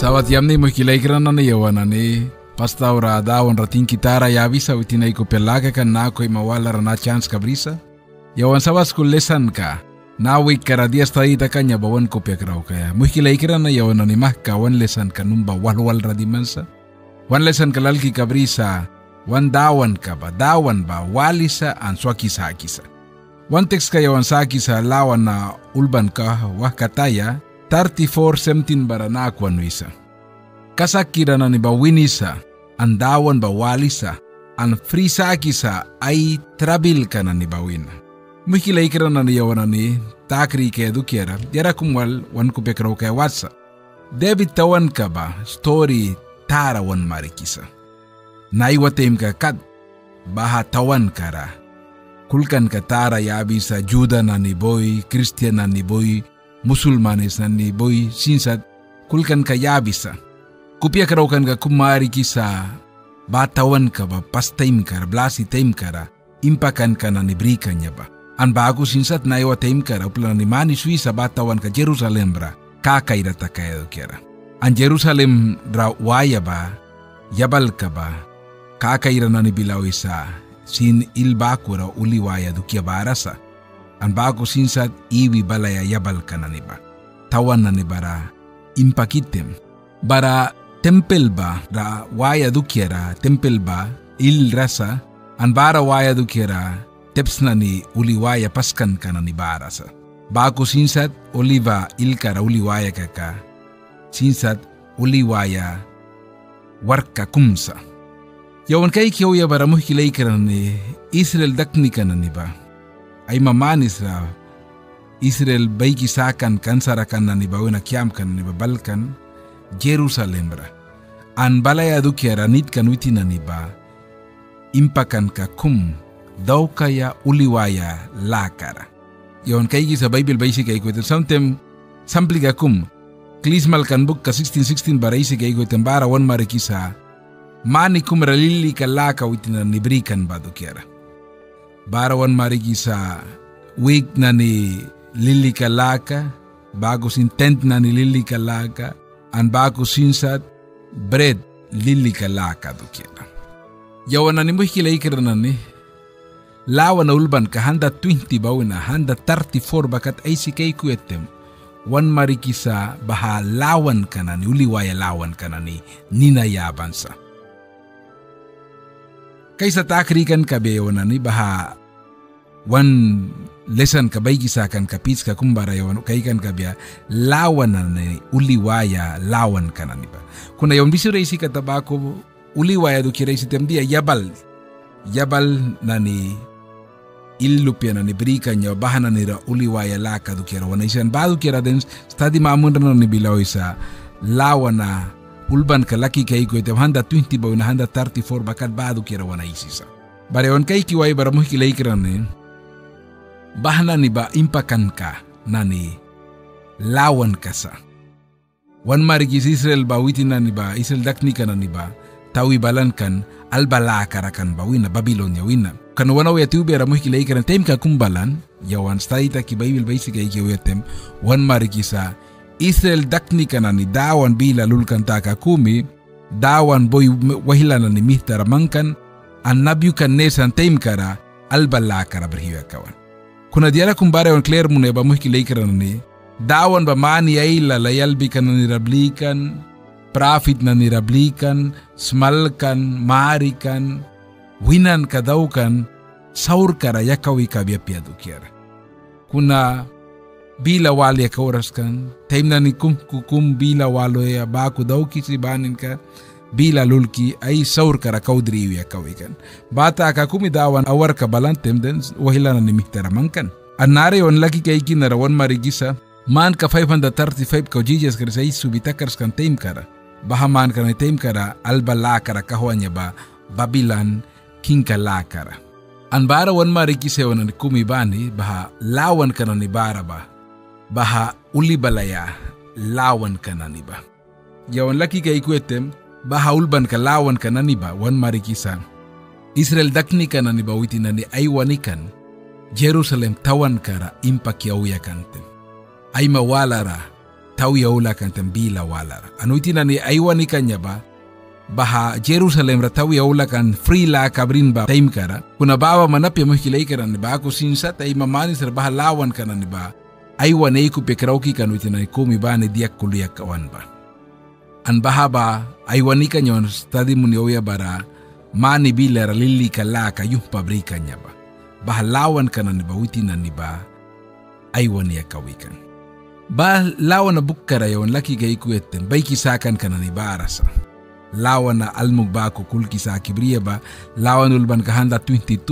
Sawat yamni muhkilaikran na yawanani pastaura dawan rating kitara yavisa witinay ko pelaga kan na ako'y mawala na chance kabrisa. Yawan sawas ko lesan ka nawik karadias taita kanya bawan ko pekraw kaya muhkilaikran na yawanani mahka wan lesan kanumba walwal radimansa. Wan lesan kalalki kabrisa wan dawan ka ba dawan ba walisa an swakisa akisa. Wan teks ka yawan sakisa lawan na ulban ka wah kataya 34:17 barana akwan wisa. Kasakira na ni bawinisa, ang dawan bawalisa, ang frisakisa ay trabil ka na ni bawina. Mukilaikira na niyawan na ni takri kaya dukiera, yara kumwal wan kupekraw kaya watsa. David tawan ka ba, story tarawan marikisa. Naiwatim ka kad, baha tawan ka ra. Kulkan ka tara yabi sa Juda na ni boy, Christian na ni boy, Musulmanes na ni boy sinsat kulkan ka yabisa. Kupya ka raw kan ka kumari kisa batawan ka ba pastaim ka blasi taim ka ra impakan ka na ni brika niya ba. An bago sinsat na iwa taim ka ra upla ni mani Suisa batawan ka Jerusalem ra kakaira ta kaya kera. An Jerusalem ra waya ba yabal ka ba kakaira na ni bilaw isa sin ilbaku ra uli waya dukia barasa. Ang bago sinsat iwi balaya yabal ka na niba. Tawan na nibara impakitem. Bara tempel ba ra waya dukiera tempel ba il rasa. Ang bara waya dukiera teps na ni uli waya paskan ka na nibara sa. Bago sinsat oliva ilka ra uli waya ka. Sinsat uli waya warka kumsa. Yawan kay kiyaw ya bara muhkilay ka na ni Israel dakni ka na niba. Ay mamanis ra Israel baiki sakan kansarakan na niba na kiam kan niba balkan Jerusalem ra an balaya dukiara nit kan witi na niba impakan ka kum daw kaya uliwaya lakara yon kay sa Bible baisi kay ko sometimes sampli ka kum klismal kan book ka 16:16 baraisi kay ko bara wan marikisa mani kum ralili ka laka witi na nibrikan ba dukiara barawan marigi sa wig na ni Lili Kalaka, bago sin tent na ni Lili Kalaka, ang bago sinsat bread Lili Kalaka dukira. Yawan na ni mo hikilaikira na ni, lawan na ulban ka handa 20 bawin na handa 34 bakat ay si kay kuetem, wan marigi sa baha lawan ka na ni, uliwaya lawan ka na ni ninayaban sa. Kaysa takrikan kabeyon na ni baha one lesson kabay gisakan kapits ka kumbara yawan kaikan kabya lawan na ni uliwaya lawan ka na ni ba. Kuna yon bisiro isi katabako uliwaya do kira isi temdia yabal na ni illupya na ni brika niya bahan na nira uliwaya laka do kira wana isan ba do kira den study maamun na ni bilaw isa lawan na ulban ka laki kay ko item handa 20 ba na handa 34 bakat badu kira wana isisa. Bareon kay kiway bara mo kilay kiran ni bahana ni ba impakan ka na ni lawan ka sa. Wan marigis Israel ba witin na ni ba Israel dakni ka na ni ba tawi balan kan albala karakan ba wina Babylonia wina. Kano wana waya tiyo bera mo kilay kiran tem ka kumbalan yawan stayita ki Bible ba isi kay kiway tem wan marigisa Israel dakni ka na ni dawan bila lulkan taka kumi, dawan boy wahila na ni mihta ramangkan, an nabyukan nesan taim kara, albala kara berhiwa kawan. Kuna diara kumbare on clear muna ba muhkilay kara na ni, dawan ba mani ay lalayalbi ka na nirablikan, profit na nirablikan, smalkan, marikan, winan ka daw kan, saur kara yakawi kabya dukiara. Kuna bila wali ka oras kan time na ni kum bila walo ya baku daw kisi banin ka bila lulki ay saur kara kaudri ya kawikan bata ka kumidawan awar ka balantem den wahila na ni mihtaraman kan anare on laki kay kinarawan marigisa man ka 535 ka jijes kar say subitakars kan time kara bahaman ka na time kara albala kara kahwanya ba Babilan king kala kara an bara wan marigisa on ni kumibani baha lawan ka na ni bara ba baha ulibalaya lawan ka na niba. Yawan laki kay kuetem baha ulban ka lawan ka na niba wan marikisa. Israel dakni ka na niba witi na ni aywanikan Jerusalem tawan kara impak yaw yakante. Ay mawala ra tau yaula kan tambila walar. Anu itinani aiwani kanya ba baha Jerusalem ra tau yaula kan free la kabrin ba time kara. Kuna bawa manap ya muhkilay kara ni ba ako sinsat ay mamani sir baha lawan kana ni ba aiwan ay kupekrauki kan itinani kumi ba ni diak kuliak kawan ba. An baha ba aiwani kanyon stadi muni oya bara mani bilar lili kala kayuh pabrika niya ba. Bahalawan ka na ni ba witinan ni ba aiwan niya kawikan. Ba lawan na bukkara yon laki gay kuweten bay kisakan ka na ni ba arasa. Lawan na almug ba ko kulki sa kibriya ba lawan ulban ka 122,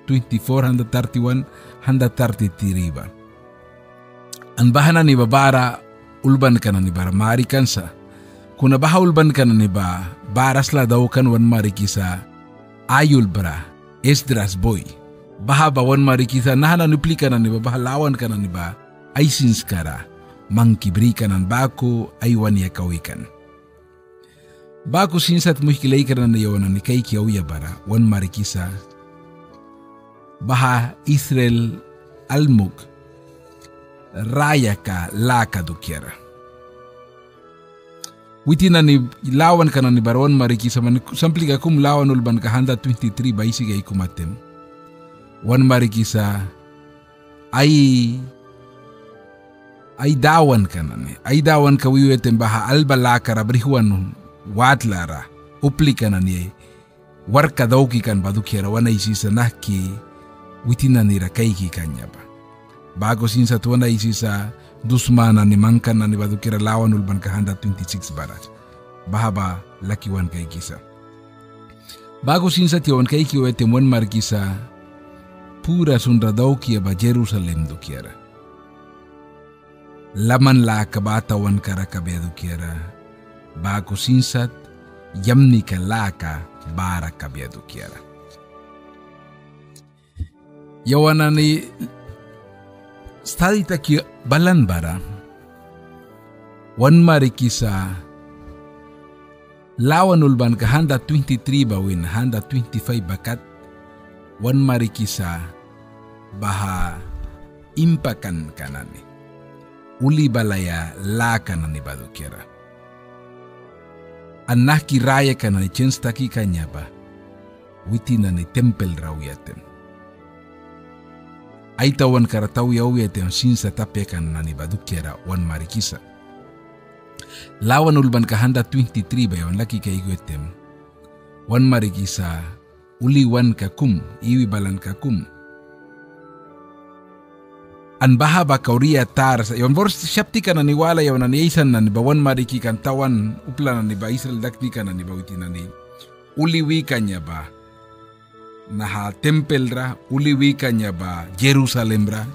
124, 131, 133 ba. An bahana ni ba bara ulban ka na ni ba marikan sa. Kuna baha ulban ka na ni ba baras la daw kan wan marikisa ayul bra Esdras boy. Baha ba wan marikisa nahana nupli ka na ni ba baha lawan ka na ni ba ay sinskara mangkibri ka nan bako ay wan ya kawikan. Bako sinsat muhkilay ka na yawan ni kay kiyaw ya bara wan marikisa baha Israel almug raya ka laka dukyara. Witina ni lawan ka na ni Baron Mariki sampli ka kum lawan ulban ka 123 ba isi gay kumatem. Wan Mariki sa ay dawan ka na ni. Ay dawan ka wiwetem baha alba lakara brihuan watlara upli ka na ni. Warka dauki kan badukiara wana isi sa naki witina ni rakaiki kanya ba. Bago sinsa tuwana isi sa dusmana ni mangkan na ni badukira lawan ulban ka 126 barat. Bahaba lakiwan kay kisa. Bago sinsa tiyawan kay kiwete mon markisa pura sundra daw kia ba Jerusalem dukiara. Laman la kabatawan kara kabedu kiara. Bago sinsat yamni ka laka bara kabedu kiara. Yawana ni stadi taki balan bara wan marikisa lawan ulban ka 123 bawin 125 bakat wan marikisa baha impakan kanani uli balaya la kanani badukira anak kiraya kanani chenstaki kanya ba witina ni tempel rawiyaten. Aitawan karataw yawiyate ang sinsa tapekan na ni badukyara wan marikisa. Lawan ulban ka 123 ba yon laki kay igwetem. Wan marikisa uli wan kakum iwi balan kakum. An baha ba kauriya tar sa yon bors syapti ka na niwala yon na niisan na ni ba wan mariki kan tawan upla na ni ba Israel dakni ka na ni ba witina ni uliwi kanya ba. Naha tempel ra uliwi kanya ba Jerusalem ra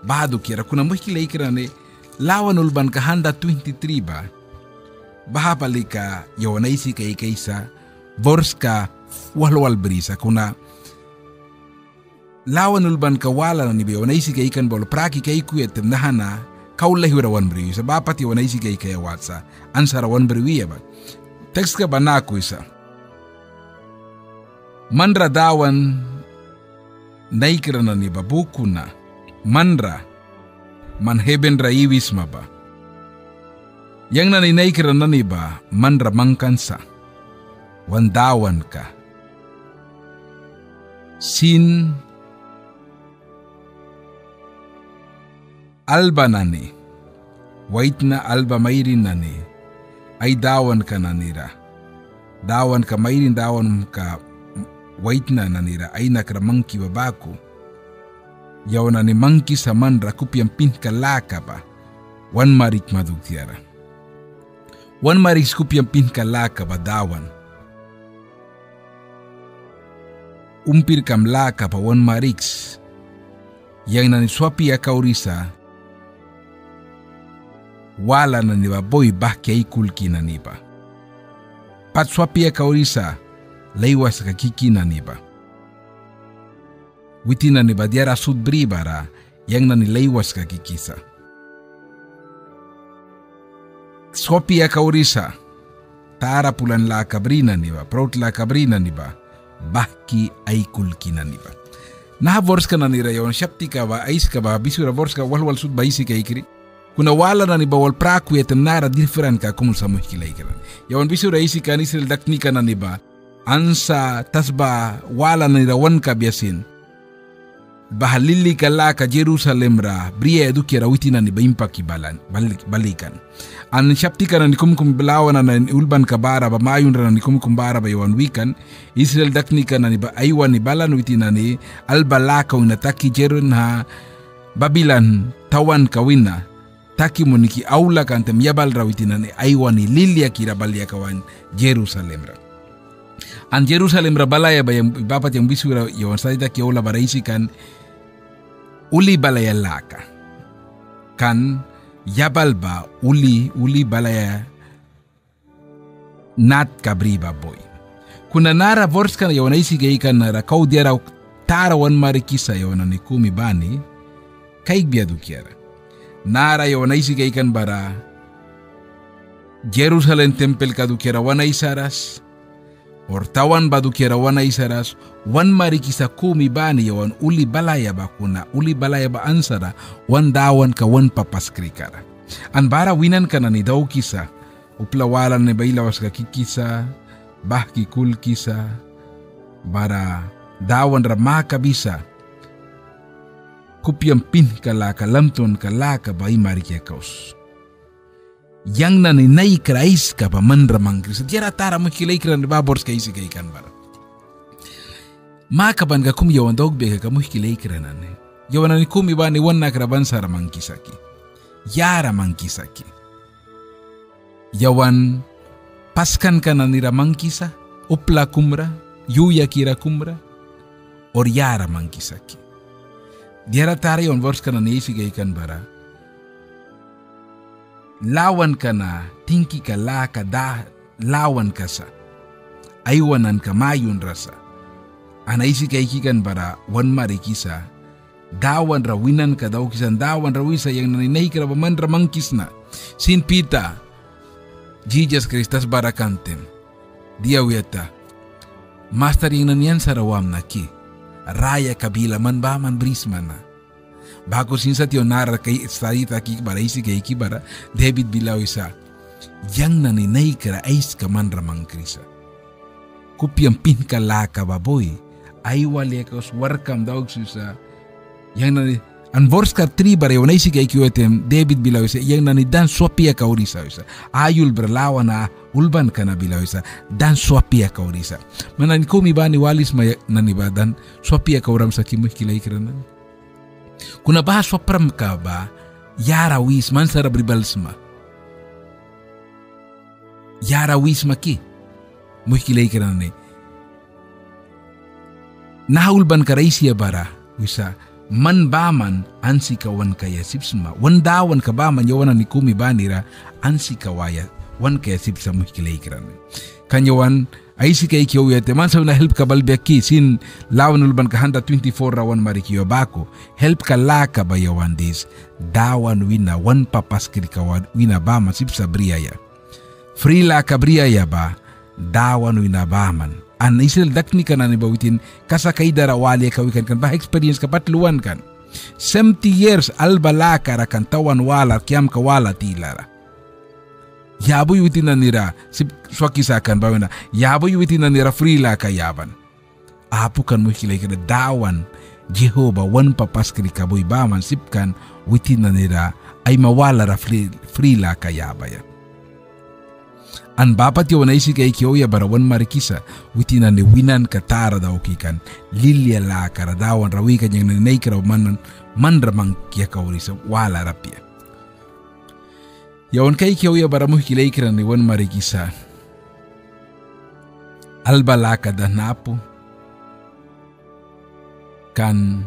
bahadu kira kuna muhkilay kira ni lawan ulban ka 123 ba baha palika yawanaysi kay kaysa borska walwal brisa kuna lawan ulban ka wala na ni yawanaysi kay kan bol praki kay kuyetem nahana kaulahi rawan bri sa bapat yawanaysi kay kaya watsa ansara wan bri ba text ka ba na ko isa manra dawan naikira na ni babuku na manra manheben ra iwis maba. Yang na naikira na ni ba manra mangkansa wandawan ka. Sin alba na ni wait na alba mayrin na ni ay dawan ka na nira. Dawan ka mayrin dawan ka wait na nanira ay nakramangki babako. Yaw na ni mangki sa manra kupyang pinkalaka ba. Wan marik madugtiara. Wan marik kupyang pinkalaka ba dawan. Umpir kam laka pa wan mariks. Yang na ni swapi akaurisa. Wala na ni baboy bahki ay kulki na niba. Pat swapi akaurisa. Laywas ka kikina niba. Witina niba diara sudbri bara yang nani laywas ka kikisa. Skopi ya kaurisa tara pulan la kabrina niba prout la kabrina niba bahki ay kulkina niba. Naha vorska na nira yon syapti ka ba ais ka ba bisura vorska walwal sud baisi ka ikri. kuna wala na ni bawal praku ya tenara different ka kumul sa muhkilay kiran. Yawan bisu raisi kan Israel daknika na ni ba ansa tasba wala na nirawan ka biasin. Bahalili kala ka Jerusalem ra bria edu kira witina ni ba impaki balikan. An syaptika na ni kumkum belawan na ni ulban kabara ba mayun ra ni kumkum bara ba yawan wikan Israel daknika na ni ba aywan ni balan witina ni albalaka unataki Jerun ha Babilan tawan kawina taki moniki aula kantem yabal rawitina ni aiwani lilia kira balia kawan Jerusalem ra. An Jerusalem ra balaya ba yang bapat yang bisu ra yawan saida ki aula baraisi kan uli balaya laka. Kan yabal ba uli balaya nat kabri ba boy. Kuna nara vorska yawan isi gaikan nara kau diara tarawan marikisa yawan ni kumi bani kaig biadu kiara. Nara yawan isi gaikan bara Jerusalem tempel kadu kiara wana isaras or tawan badu kiara wana isaras wan marikisa kumi bani yawan uli balaya ba kuna uli balaya ba ansara wan dawan ka wan papaskri kara. An bara winan ka na ni daw kisa uplawalan ni bailawas ka kikisa bah kikul kisa bara dawan ramah kabisa kupiang pin kalaka lamton kalaka ba imarikia kaus. Yang na ninay krais ka pa manramang krisa. Diara tara makilay kran babors ka isi kay kan bara. Makaban ka kumyawan daog beka ka makilay kranan. Yawan ni kumiba ni wan nakraban sa ramang kisaki. Yara mang kisaki. Yawan paskan ka na ni ramang kisa. Upla kumra. Yuya kira kumra. Or yara mang kisaki. Diara tara yon bors ka na niisi kay kan bara. Lawan ka na, tingki ka laka lawan ka sa. Aywanan ka mayun rasa. Anaisi kay kikan bara, wan marikisa. Dawan rawinan ka daw kisan, dawan rawisa yang naninay ka rabaman ramangkis na. Sin pita, Jesus Christus barakantem. Dia wiyata, master yung nanyan sa rawam na ki. Raya kabila man ba man brisman na. Bako sinsa tiyo nara kay salita ki bara isi kay ki bara David bilaw isa. Yang naninay kara ais ka man ramang krisa. Kupyang pinka laka baboy. Ay wali akos warkam daw susa. Yang nani anvors ka tri bara yon isi kay ki wetem David bilaw isa. Yang nani dan swapia ka urisa isa. Ayul berlawan na ulban ka na bilaw isa. Dan swapia ka urisa. Manan kumi ba ni walis may nanibadan swapia ka uram sa kimuh kilay kiranan. Kuna bahas swapram ka ba yara wis man sara bribalsma. Yara wis maki muh kilay kiranan. Naulban ka raisya bara wisa man baman ansi kawan kaya sipsma. Wan dawan ka baman yawan ni kumi banira ansi kawaya wan kaya sipsa muh kilay kiranan. Kanyawan ay si kay kiyo yate man sa na help ka balbeki sin lawan ulban ka handa 24 rawan marikiyo bako help ka laka bayawan dis dawan wina wan papaskiri kawan wina bama sipsa briaya free laka briaya ba dawan wina baman an isil dakni ka na ni bawitin kasakay dara wali ka wikan kan ba experience ka patluan kan 70 years alba laka rakan tawan wala kiam ka wala tilara. Yaboy witin na nira swakisakan ba na yaboy witin na nira free la kayaban. Apo kan mo kilay kada dawan Jehovah wan papaskri kaboy baman sipkan witin na nira ay mawala ra free la kayabaya. An bapat yaw na isi kay kiyoya barawan marikisa witin na ni winan katara daw kikan lilya la karadawan rawi kanyang nanay karaw manramang kiya kaurisa wala rapya. Yawan kay kiyoya baramuh kilay kiran ni wan marikisa. Albalaka da napo. Kan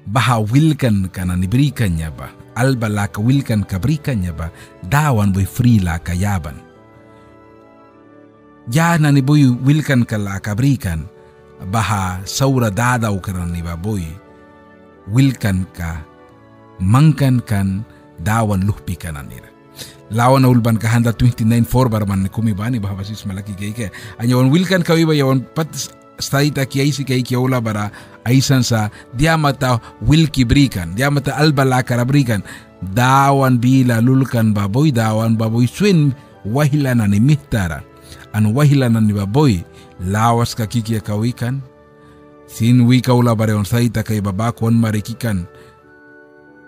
baha wilkan ka na niberikan niya ba. Albalaka wilkan kabrikan niya ba. Dawan boy free la kayaban. Ya na ni boy wilkan ka la kabrikan. Baha saura dadaw ka na ni baboy. Wilkan ka. Mangkan kan dawan luhpi ka na nira. Lawan na ulban ka handa 29 for barman kumibani bahwa basis malaki kay anyawan wilkan kawiba yawan pat staita kiyaisi kay kiyaula bara aisan sa diamata wilki brikan diamata albala karabrikan dawan bila lulkan baboy dawan baboy swin wahilanan ni mihtara an wahilanan ni baboy lawas ka kiki kawikan sin wika ula bareon saita kay babakon marikikan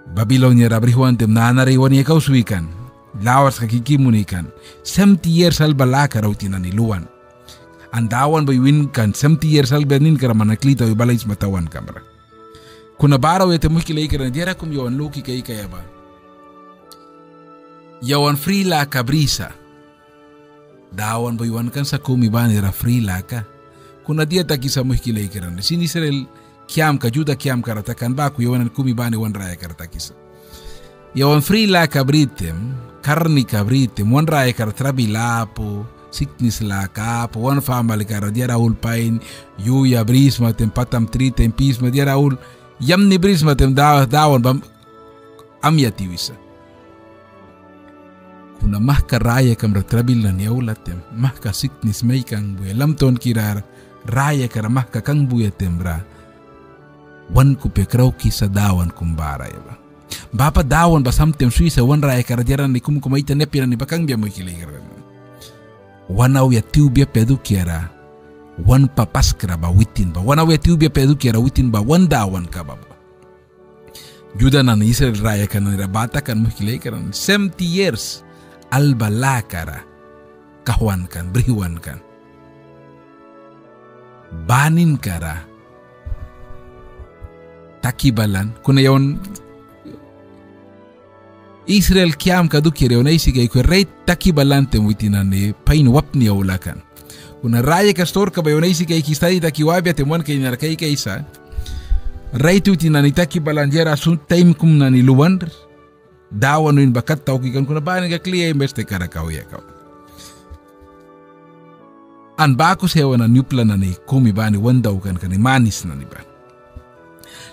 Babilonia rabrihuan tem nanariwan ya kauswikan lawas ka kiki munikan 70 years al balaka rautinan iluan andawan bay winkan 70 years al benin karamana klita wi balais matawan kamera kuna baraw ya temuki leikana diara kum yawan luki kay kayaba yawan free la kabrisa dawan bay wan kan sa kumi bani ra free la ka kuna dia takisa muki leikana sini serel kiam ka juda kiam karatakan baku yawan kumi bani wan raya karatakisa yawan free la kabritem karni kabritem wan raya karatrabi lapo sickness la kapo wan family kara dia raul pain yu ya brisma tem patam trite tem pisma dia raul yam ni brisma tem dawan bam amyati wisa kuna mahka raya kam ratrabil na yaula tem mahka sickness may kang buya lamton kirar raya kara mahka kang buya tembra wan kupe krauki sa dawan kumbara ba bapa dawan basam tem suisa wan raya kara jaran ni kumkumaita nepira ni bakang biya mo kiligran wana ya tiubia pedu kiara wan papaskra ba witin ba wana ya tiubia pedu kiara witin ba wan dawan ka ba juda na Israel raya kan rabata kan muhkilay kan 70 years alba lakara kahwan kan briwan kan banin kara takibalan kuna yon Israel kiam kadukire ona isige ko rey takibalante witinane pain wapni aulakan kuna raya ka store ka bayona isige kistadi takiwabia temwan kay narkay kaysa rey tutinani takibalanjera sun time kum nani luwan dawan win bakat taw kikan kuna bani ka clear investe karakaw ya ka an baku sewa na new plan nani kumi bani wandaw kan kan manis nani ba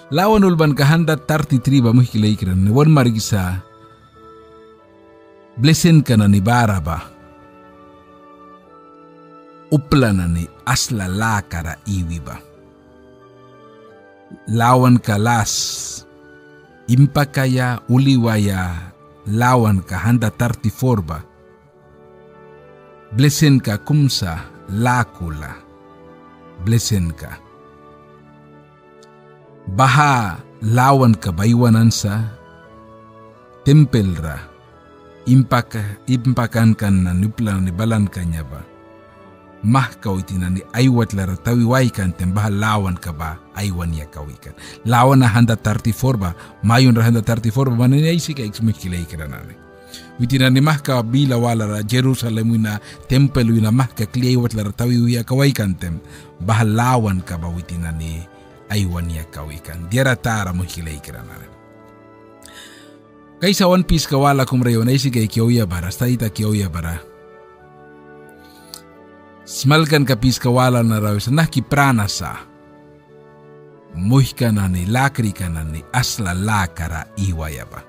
lawan ulban kahanda 33 ba muhkilay kiran ni wan marigisa blesen kana ni baraba uplana ni asla lakara iwiba lawan kalas impakaya uliwaya lawan kahanda 34 ba blesen ka kumsa lakula blesen ka baha lawan ka baywanansa tempelra impakan kan na nuplan ni balan kanya ba mah kawitina ni aywat lara tawiway kan tembaha lawan ka ba aywan ya kawikan lawan na handa 34 ba mayon ra handa 34 ba manini ay sika eksmikilay kiranane witina ni mah ka bila wala ra Jerusalem wina temple wina mah ka kliyay wat lara tawiwaya kaway kan tem baha lawan ka ba witina ni aywan ya kawikan diara tara mo hilay kiranane Kaysa one piece kawala kumrayo na isigay kiyoya bara, staita kiyoya bara. Smalkan ka piece kawala na raw sa nakiprana sa. Muhka na ni lakri ka na ni asla lakara iwaya ba.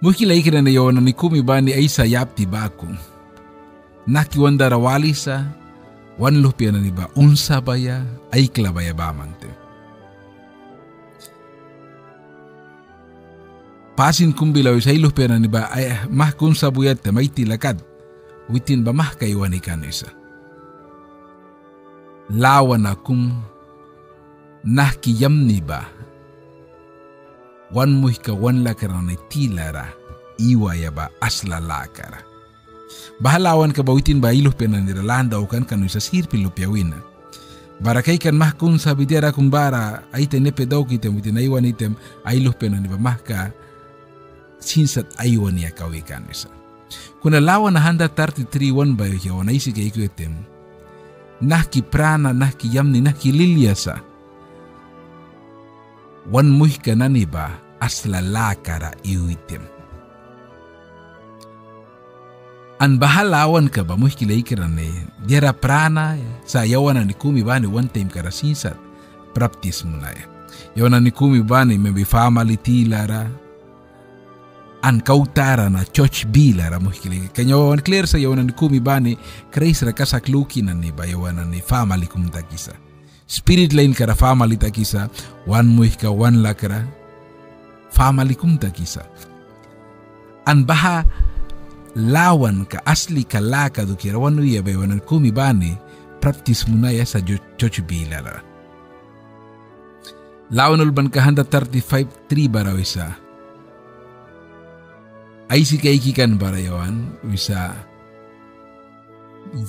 Muhkila ikira na yun na ni kumibani ay sayap ti bakong. Nakiwanda rawali sa, wanlupya na ni ba unsa baya ay klabaya ba mante. Pasin kumbilaw sa iluh pera ni ba ay mah kun sabuyat te may tilakad witin ba mah kaiwan ikan isa lawan akum nahkiyam ni ba wan muh ka wan lakara ni tilara iwaya ba asla lakara bahalawan ka ba witin ba iluh pera ni landa ukan kanu sa sirpil lupiawina barakay kan mah kun sabidera kumbara ay tenepe daw kitem witin aywan item ay iluh pera ni ba mah ka sinsat aywan ya kawikan isa. Kuna lawan na handa 33 wan bayo hiya wana isi kay ikuetem. Nahki prana, nahki yamni, nahki lilyasa. Wan muhka nani ba asla lakara iwitem. An bahalawan ka ba muhki laikiran eh. Diara prana sa yawana ni kumi bani one time kara sinsat. Practice muna ya. Yawana ni kumi bani maybe family tilara. An kautara na church bila ra muhkili kanyo an clear sa yawan ni kumi bani kreis ra kasak luki na ni bayawan ni family kum takisa spirit line kara family takisa wan muhka wan lakra family kumta kisa. An baha lawan ka asli ka laka dukira wanu ya bewanan kumi bani practice muna ya sa choch bilara. Lawan ulban ka 135 3 bara wisa. Ay si kaikikan bara yawan wisa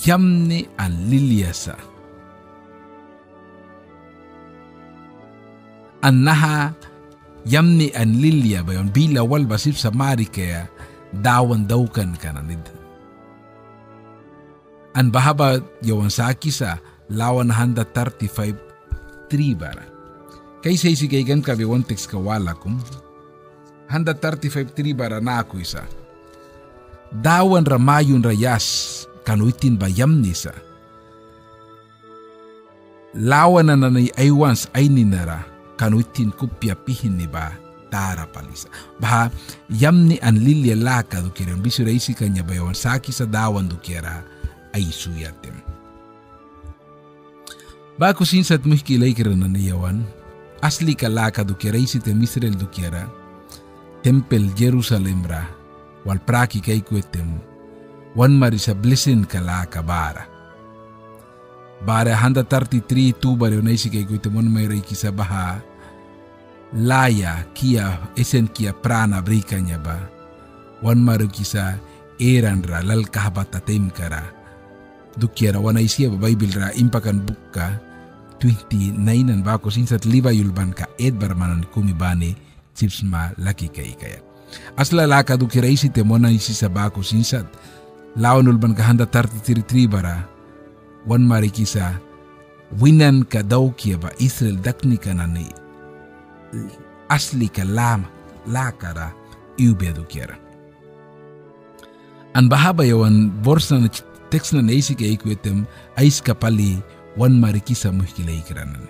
yamni an lilyasa. Annaha yamni an lilya ba yun bila wal basip sa mari kaya dawan daukan ka na nid. An bahaba yawan sa akisa lawan 135 3 bara. Kaysa isigaygan ka biwan text ka wala kum 135 3 bara na ako isa. Dawan ramayun rayas kanuitin ba yamni sa. Lawan na nanay aywans ay ninara kanuitin kupya pihin ni ba tara palisa. Baha yamni an lilya laka dukira bisura isi kanya bayawan saki sa dawan dukira ay suyatim. Bako sinsat muhkilay kira na niyawan asli ka laka dukira isi tem Israel dukira tempel Jerusalem ra wal praki kay kuetem wan marisa blessing ka laka bara. Bara 133 tubar yun ay si kay kuitem wan mayray kisa baha laya kia esen kia prana brika niya ba wan maru kisa eran ra lal kahabata tem kara dukiara wan ay siya ba Bible ra impakan bukka 29 an bako sinsat liba yulban ka edbar manan kumibani chips ma laki kay kaya asla laka dukira isi temona isi sa bako sinsat lawan ulban ka 133 bara wan mari kisa winan ka daw kia ba Israel dakni ka na ni asli ka lakara iubedu kera. An bahaba yawan borsa na text na naisi ka ikwetem ais kapali wan marikisa muhkilay kiranan.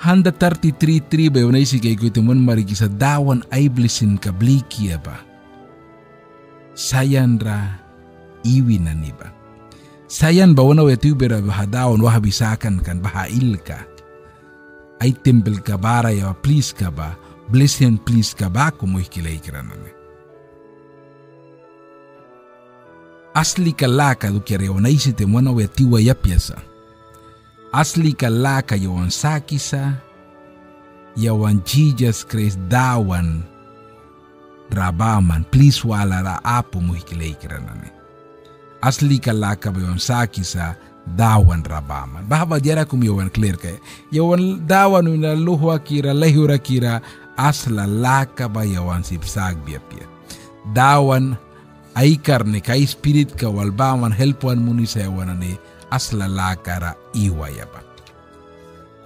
Handa 33 ba yawan naisi ka ikwetem wan marikisa dawan ay blisin ka blikia ba. Sayan ra iwi na niba. Sayan ba wana wetu bera bahadawan wahabisakan kan bahail ka. Ay tempel ka bara ya please ka ba. Blessing please ka ba kumuhkilay kiranan. Asli ka laka dukere wana isite wana wetu wayapyasa. Asli ka laka yawan sakisa. Yawan Jesus Christ dawan rabaman please wala ra apo muhkilay kiranan. Asli ka laka ba yawan sakisa dawan rabaman. Bahaba diara kum yawan clear kaya. Yawan dawan na luhwa kira lahura kira asla laka ba yawan sipsag biapia. Dawan ay karne kay spirit ka walbaman helpuan muni sa yawan ni asla laka ra iwaya ba.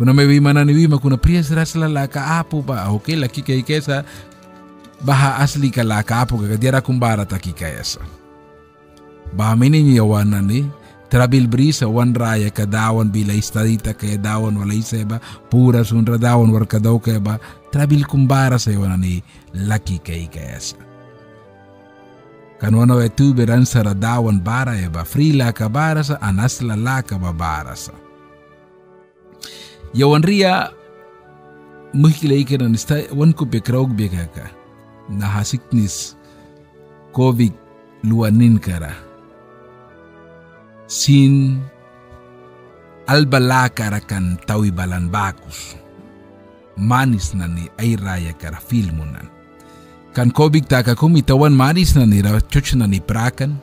Kuna may wimana ni wima kuna priyas ra asla laka apo ba. Okay laki kay kesa baha asli ka laka apo ka diara kumbara taki kayasa. Bahaminin yawan na ni trabil brisa wan raya ka dawan bila istarita kaya dawan wala isa ba pura sunra dawan war ka daw kaya ba trabil kumbara sa yawan na ni laki kay kayasa. Kanwana wetu beran sa dawan bara ba free la ka bara sa anasla la ka ba bara sa. Yawan ria muhkilay ka na nista wan ko bekraug beka ka nahasiknis COVID luanin kara. Sin albala karakan tawi balan bakus. Manis na ni ay raya kara filmunan. Kan kobig taka kumi tawan manis na nira choch na ni prakan.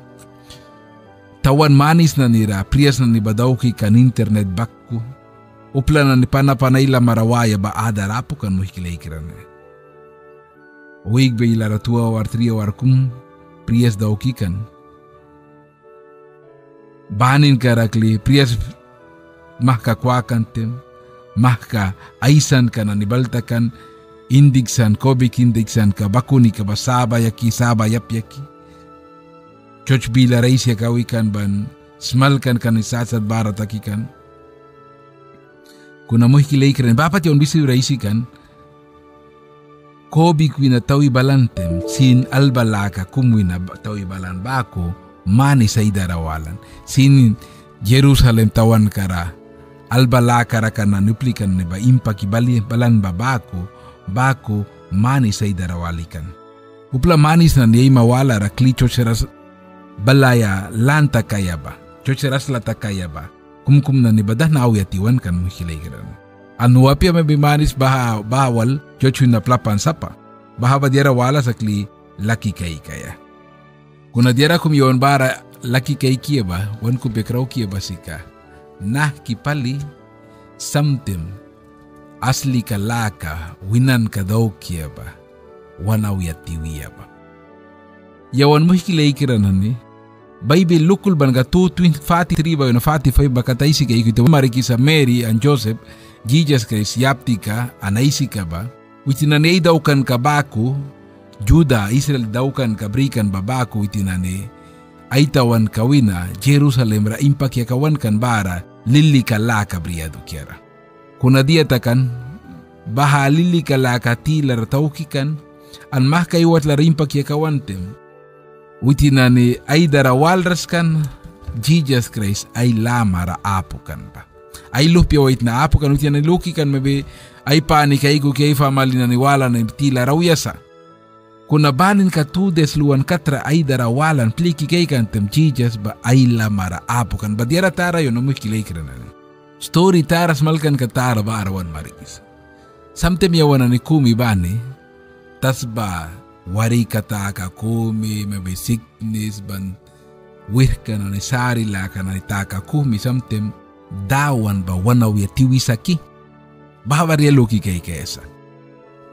Tawan manis na nira priyas na ni badawki kan internet bakku. Upla na ni panapanayla marawaya ba adarapo kan muhikilay kiran. Uig ba ilara 2 or 3 or kum priyas dawki kan. Bahanin karakli priyas mahka kwakan tem mahka aisan ka na nibaltakan indigsan kobik indigsan ka bakuni ka ba sabayaki sabayapyaki choch bila raisya kawikan ban smalkan ka ni sasad baratakikan kuna muhkilay kren bapat yon bisi raisikan kobik wina tawi balantem sin albalaka kumwina tawi balan bako mani sa idarawalan. Sin Jerusalem tawan kara albalakara ka na nuplikan ni ba impaki balan baku manis ay darawalikan. Upla manis na niyay mawala ra klicho seras balaya lanta kaya ba, chocheras lata kaya ba, kumkum na ni badah na awyatiwan kan muhilaygiran. Anu apya mabimanis bawal chochu na plapan sapa, baha ba diara wala sakli laki kaya. Kuna diara kumyon bara laki kia ba, wan kubekraw kia ba sika, nah kipali samtim asli ka laka winan ka daw kia ba, wanaw yatiwiya ba. Yawan mo hikilaykiran ni, Bible lukul ban ga 2:43 ba 45 ba kataisi ka ikito mariki sa Mary and Joseph, Jesus Christ yaptika anaisi ka ba, witinanay daw kan kabaku, Juda Israel daw kan kabrikan babaku witinane, ay tawan kawina Jerusalem ra impak yakawan kan bara lili kala kabriyado kiara. Kuna dia takan baha lili kala katila ra taukikan an mahkaiwat la rimpak yakawantem witinane ay darawalras kan Jesus Christ ay lama ra apukan pa. Ay lupya wait na apukan witinane lukikan mabe ay pani kaigo kay famali na niwala na tila rawiyasa. Kuna banin ka 2 days luwan katra ay darawalan pliki kay kantem Jesus ba ay lamara apukan ba diara tara yun amoy kilay kiranan. Story taras malkan ka tara ba arawan marikis. Samtem yawan ni kumi bani tas ba wari kata ka kumi mabe sickness ban wirka na ni sari la ka na itaka kumi samtem dawan ba wanaw ya tiwisaki. Bahawa loki kay kesa.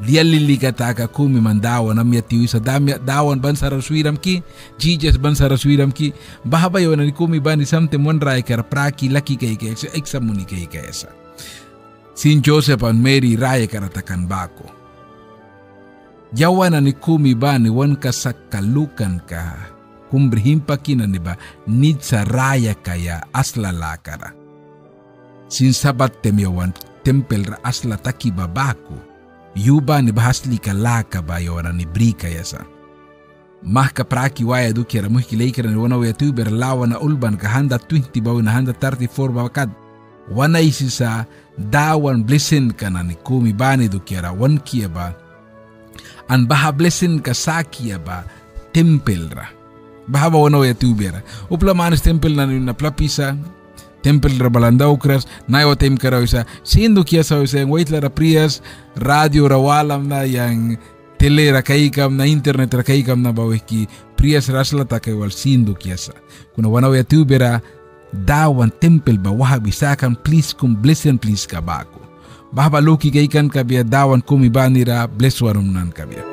Dia lili kataka kumi mandawan na miya tiwi sa dawan ban sa raswiram ki, Jesus ban sa raswiram ki, bahabayo na ni kumi ban ni samtem wanray kar praki laki kay kesa, eksamuni kay kesa. Sin Joseph and Mary raya karatakan bako. Yawan na ni kumi ban ni wan kasakalukan ka, kumbrihimpa kina ni ba, nid sa raya kaya asla lakara. Sin sabat temyawan, tempel ra asla taki babako, yuba ni bahasli ka laka ba yora ni brika yasa. Mah ka praki waya du kira muh kilaykira ni wana waya tuber lawa na ulban ka 120 ba na 134 ba kad. Wana isi sa dawan blessing ka na ni kumi bani du kira wan kia ba. An baha blessing ka sa kia ba tempel ra. Baha ba wana waya tuber. Upla manis tempel na ni na plapisa. Tempel rabalanda ukras na yo tem karaw isa sindo kia sa isa wait la prias radio rawalam na yang tele ra kaikam na internet ra kaikam na bawiki prias rasla ta kay wal sindo kia sa kuna wanaw ya tubera dawan tempel ba wahabi sakan please kum blessing please kabako bahaba loki kaikan kabia dawan kumi banira bless warum nan kabia.